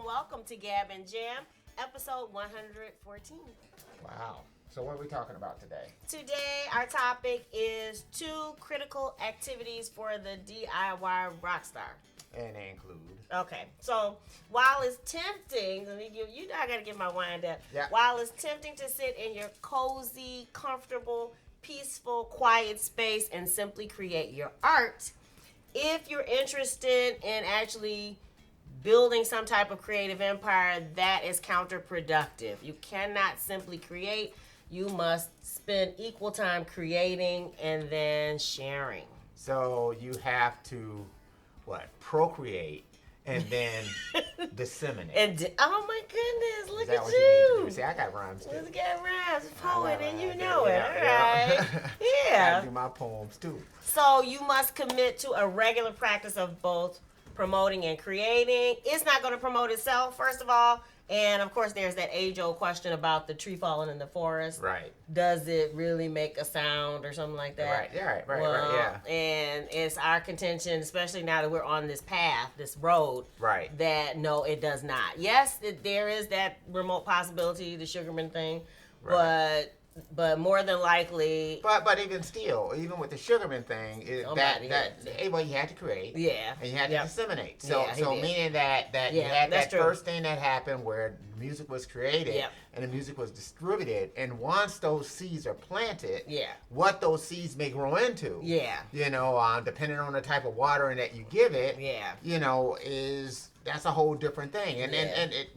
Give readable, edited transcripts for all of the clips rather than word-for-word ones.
Welcome to Gab and Jam, episode 114. Wow. So what are we talking about today? Today, our topic is 2 critical activities for the D.I.Y rock star. And they include? Okay. So, while it's tempting, I got to get my wind up. Yeah. While it's tempting to sit in your cozy, comfortable, peaceful, quiet space and simply create your art, if you're interested in actually building some type of creative empire, that is counterproductive. You cannot simply create. You must spend equal time creating and then sharing. So you have to, procreate and then disseminate. Oh my goodness, look at you. you. Need to do? See, I got rhymes too. Look at rhymes, poet, and you know it. All right. Yeah. I do my poems too. So you must commit to a regular practice of both promoting and creating. It's not going to promote itself, first of all. And of course, there's that age-old question about the tree falling in the forest. Right. Does it really make a sound or something like that? Right. Yeah. Right. Yeah. And it's our contention, especially now that we're on this path, this road. Right. That no, it does not. Yes, there is that remote possibility, the Sugarman thing, right. But more than likely. But even still, even with the Sugarman thing, you had to create. Yeah. And you had to disseminate. So yeah, meaning that you had that first thing that happened where music was created and the music was distributed, and once those seeds are planted, what those seeds may grow into, depending on the type of watering that you give it, that's a whole different thing. And it,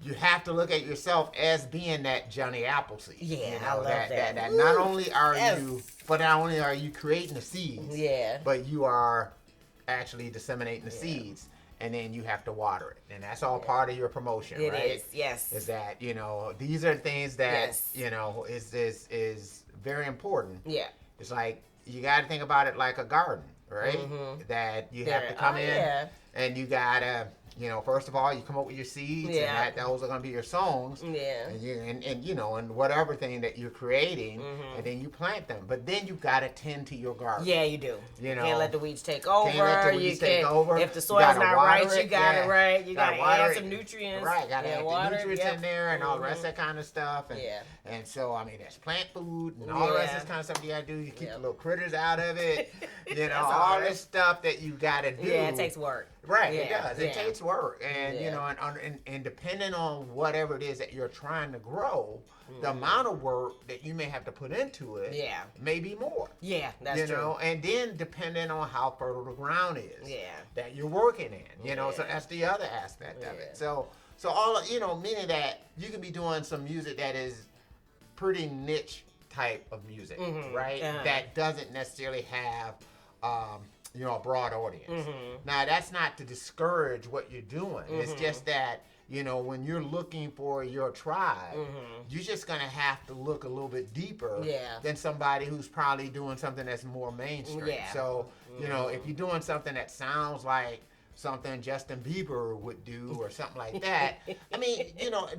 you have to look at yourself as being that Johnny Appleseed. Yeah, I love that. That not only are you creating the seeds, but you are actually disseminating the seeds, and then you have to water it, and that's all part of your promotion, right? It is, yes. Is that these are things that is very important. Yeah. It's like you got to think about it like a garden, right? Mm-hmm. That you have to come in and you gotta. First of all, you come up with your seeds, and those are going to be your songs. Yeah. And whatever thing that you're creating, and then you plant them. But then you got to tend to your garden. Yeah, you do. You can't let the weeds take over. Can't let the weeds take over. If the soil's not right, you got it right. You got to add some nutrients. Right, got to add the nutrients in there and all the rest of that kind of stuff. And so, there's plant food and all the rest of this kind of stuff you got to do. You keep the little critters out of it. All this stuff that you got to do. Yeah, it takes work. Right, it does. It takes work, and and depending on whatever it is that you're trying to grow, the amount of work that you may have to put into it, may be more. Yeah, that's true. And then depending on how fertile the ground is, that you're working in, so that's the other aspect of it. So all meaning that you can be doing some music that is pretty niche type of music, right? That doesn't necessarily have a broad audience. Now, that's not to discourage what you're doing. It's just that, when you're looking for your tribe, you're just going to have to look a little bit deeper than somebody who's probably doing something that's more mainstream. Yeah. So, if you're doing something that sounds like something Justin Bieber would do or something like that.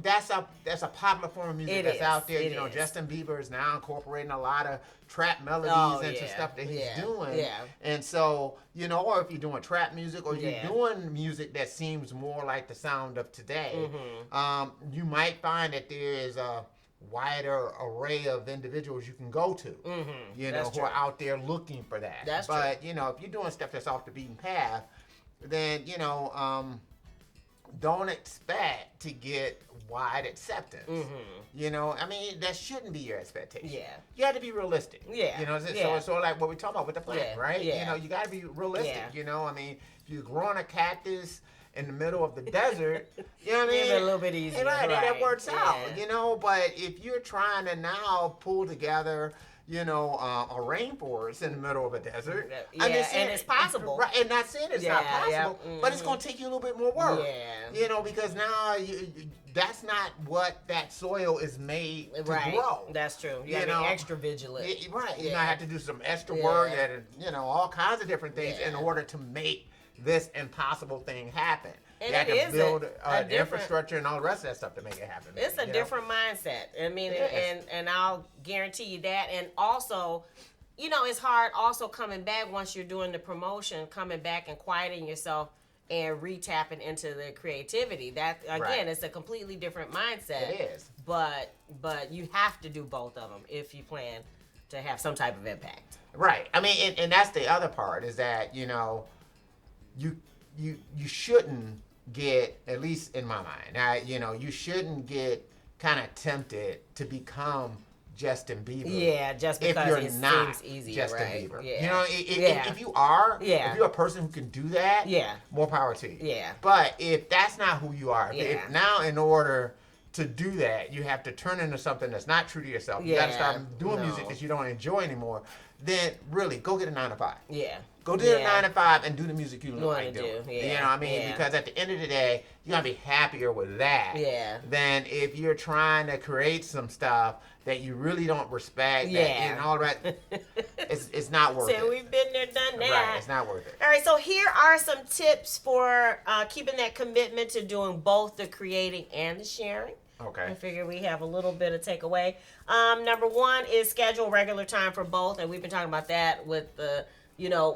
That's a popular form of music that's out there. Justin Bieber is now incorporating a lot of trap melodies into stuff that he's doing. Yeah. And so, or if you're doing trap music or you're doing music that seems more like the sound of today, you might find that there is a wider array of individuals you can go to, who are out there looking for that. That's true. If you're doing stuff that's off the beaten path, then don't expect to get wide acceptance. That shouldn't be your expectation. Yeah, you have to be realistic. Yeah, so it's sort of like what we're talking about with the plant, right? Yeah. You got to be realistic. If you're growing a cactus in the middle of the desert, it's a little bit easier. Right, that works out. But if you're trying to now pull together a rainforest in the middle of a desert. Yeah, and it's possible. Right, and not saying it's not possible, but it's going to take you a little bit more work. Yeah. Because now that's not what that soil is made to grow. That's true. You have to be extra vigilant. Right. You have to do some extra work and, all kinds of different things in order to make this impossible thing happen. And you have to build an infrastructure and all the rest of that stuff to make it happen. It's a different mindset. I mean, and I'll guarantee you that. And also, it's hard also coming back once you're doing the promotion, coming back and quieting yourself and re-tapping into the creativity. That, again, it's a completely different mindset. It is. But you have to do both of them if you plan to have some type of impact. Right. I mean, and that's the other part is that, you shouldn't get, at least in my mind, you shouldn't get kind of tempted to become Justin Bieber. Yeah, just because if you're not seems easier, Justin Bieber. Yeah. If you are, if you're a person who can do that, more power to you. Yeah. But if that's not who you are, if now in order to do that, you have to turn into something that's not true to yourself. You got to start doing music that you don't enjoy anymore. Then really go get a 9-to-5. Yeah. Go do a 9-to-5 and do the music you like doing. Yeah. You know what I mean? Because at the end of the day, you're going to be happier with that than if you're trying to create some stuff that you really don't respect and all that. It's not worth it. So we've been there, done that. Right, it's not worth it. All right, so here are some tips for keeping that commitment to doing both the creating and the sharing. Okay. I figure we have a little bit of takeaway. Number one is schedule regular time for both, and we've been talking about that with the,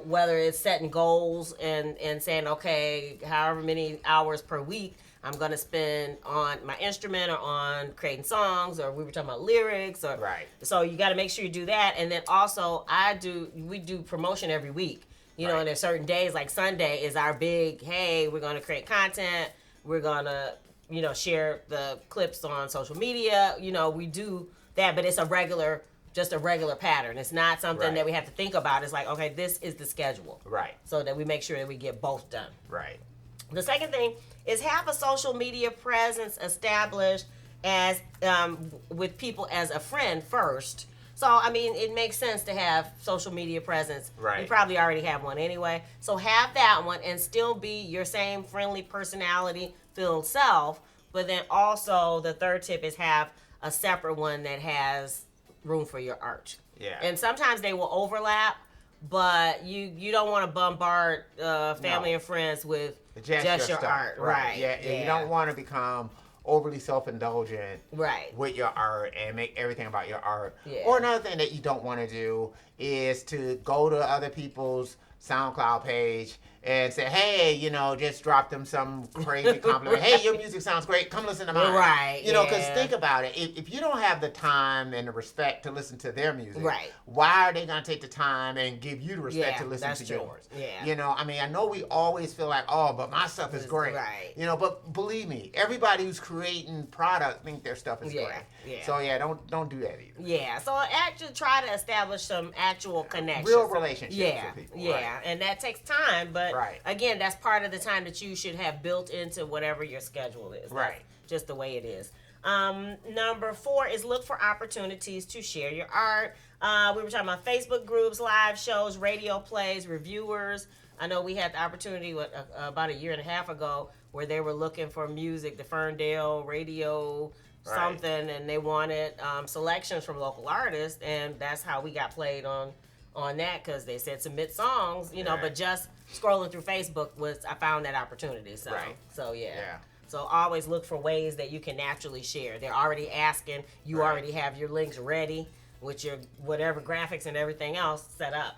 whether it's setting goals and saying, okay, however many hours per week I'm going to spend on my instrument or on creating songs, or we were talking about lyrics. So you got to make sure you do that. And then also we do promotion every week, and there's certain days like Sunday is our big, hey, we're going to create content. We're going to, share the clips on social media. We do that, but it's just a regular pattern. It's not something that we have to think about. It's like, okay, this is the schedule. Right. So that we make sure that we get both done. Right. The second thing is have a social media presence established as with people as a friend first. So, I mean, it makes sense to have social media presence. Right. You probably already have one anyway. So have that one and still be your same friendly personality-filled self. But then also the third tip is have a separate one that has room for your art. Yeah. And sometimes they will overlap, but you don't want to bombard family and friends with just your art. Right. Yeah. You don't want to become overly self-indulgent with your art and make everything about your art. Yeah. Or another thing that you don't want to do is to go to other people's SoundCloud page and say, hey, just drop them some crazy compliment. Hey, your music sounds great. Come listen to mine. Right. Because think about it. If you don't have the time and the respect to listen to their music, why are they going to take the time and give you the respect to listen to yours? Yeah. I mean, I know we always feel like, oh, but my stuff is great. Right. But believe me, everybody who's creating product think their stuff is great. Yeah. So, don't do that either. Yeah. So, actually try to establish some actual connections. Real relationships with people. Yeah. Right. And that takes time, but again, that's part of the time that you should have built into whatever your schedule is. Right. That's just the way it is. Number 4 is look for opportunities to share your art. We were talking about Facebook groups, live shows, radio plays, reviewers. I know we had the opportunity about a year and a half ago where they were looking for music, the Ferndale radio something, and they wanted selections from local artists, and that's how we got played on that, because they said submit songs, but just scrolling through Facebook I found that opportunity. So, So always look for ways that you can naturally share. They're already asking, you already have your links ready with your whatever graphics and everything else set up.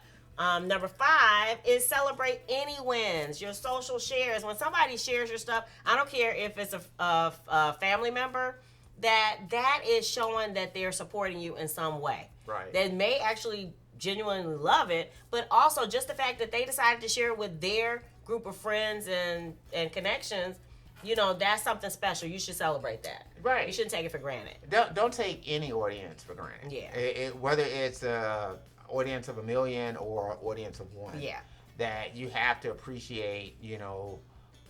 Number 5 is celebrate any wins, your social shares. When somebody shares your stuff, I don't care if it's a family member, that is showing that they're supporting you in some way. Right. They may actually genuinely love it, but also just the fact that they decided to share it with their group of friends and connections, that's something special. You should celebrate that. Right. You shouldn't take it for granted. Don't take any audience for granted. Yeah. Whether it's an audience of 1 million or an audience of 1. Yeah. That you have to appreciate,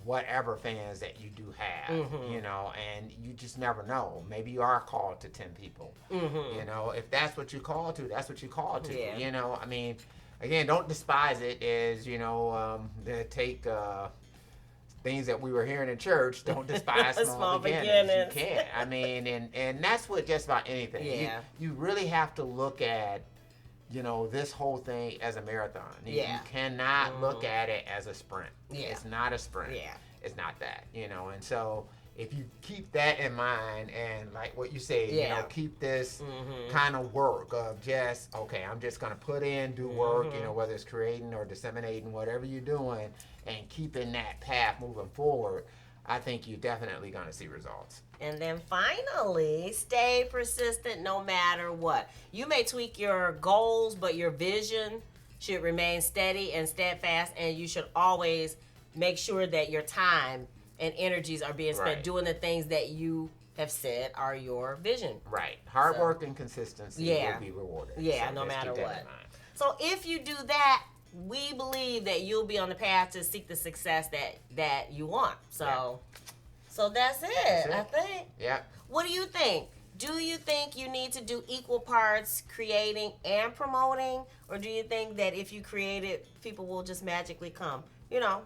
whatever fans that you do have, you know, and you just never know. Maybe you are called to 10 people, you know. If that's what you call to, that's what you call to, you know. I mean, again, don't despise it as, you know, take things that we were hearing in church. Don't despise small beginnings. You can't. I mean, and that's what just about anything. Yeah. You really have to look at, you know, this whole thing as a marathon. You cannot look at it as a sprint. It's not a sprint. It's not that, you know. And so if you keep that in mind and like what you say, you know, keep this kind of work of just, okay, I'm just going to put in, do work, you know, whether it's creating or disseminating, whatever you're doing, and keeping that path moving forward, I think you're definitely going to see results. And then finally, stay persistent no matter what. You may tweak your goals, but your vision should remain steady and steadfast, and you should always make sure that your time and energies are being spent doing the things that you have said are your vision. Right. Hard work and consistency will be rewarded. Yeah, so no matter what. So if you do that, we believe that you'll be on the path to seek the success that you want. So so that's it, I think. Yeah. What do you think? Do you think you need to do equal parts creating and promoting? Or do you think that if you create it, people will just magically come? You know,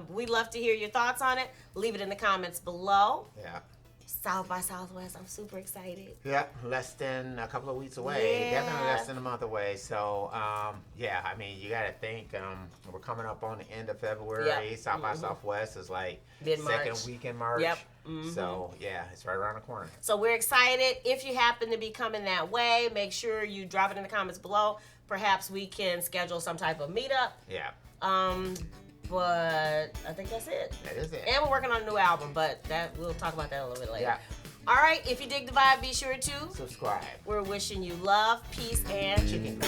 we'd love to hear your thoughts on it. Leave it in the comments below. Yeah. South by Southwest, I'm super excited. Yeah, less than a couple of weeks away. Definitely less than a month away. So, yeah, I mean, you got to think we're coming up on the end of February. South by Southwest is like second week in March. So, yeah, it's right around the corner. So we're excited. If you happen to be coming that way, make sure you drop it in the comments below. Perhaps we can schedule some type of meetup. Yeah. But I think that's it. That is it. And we're working on a new album, but that we'll talk about that a little bit later. Yeah. All right, if you dig the vibe, be sure to subscribe. We're wishing you love, peace, and chicken.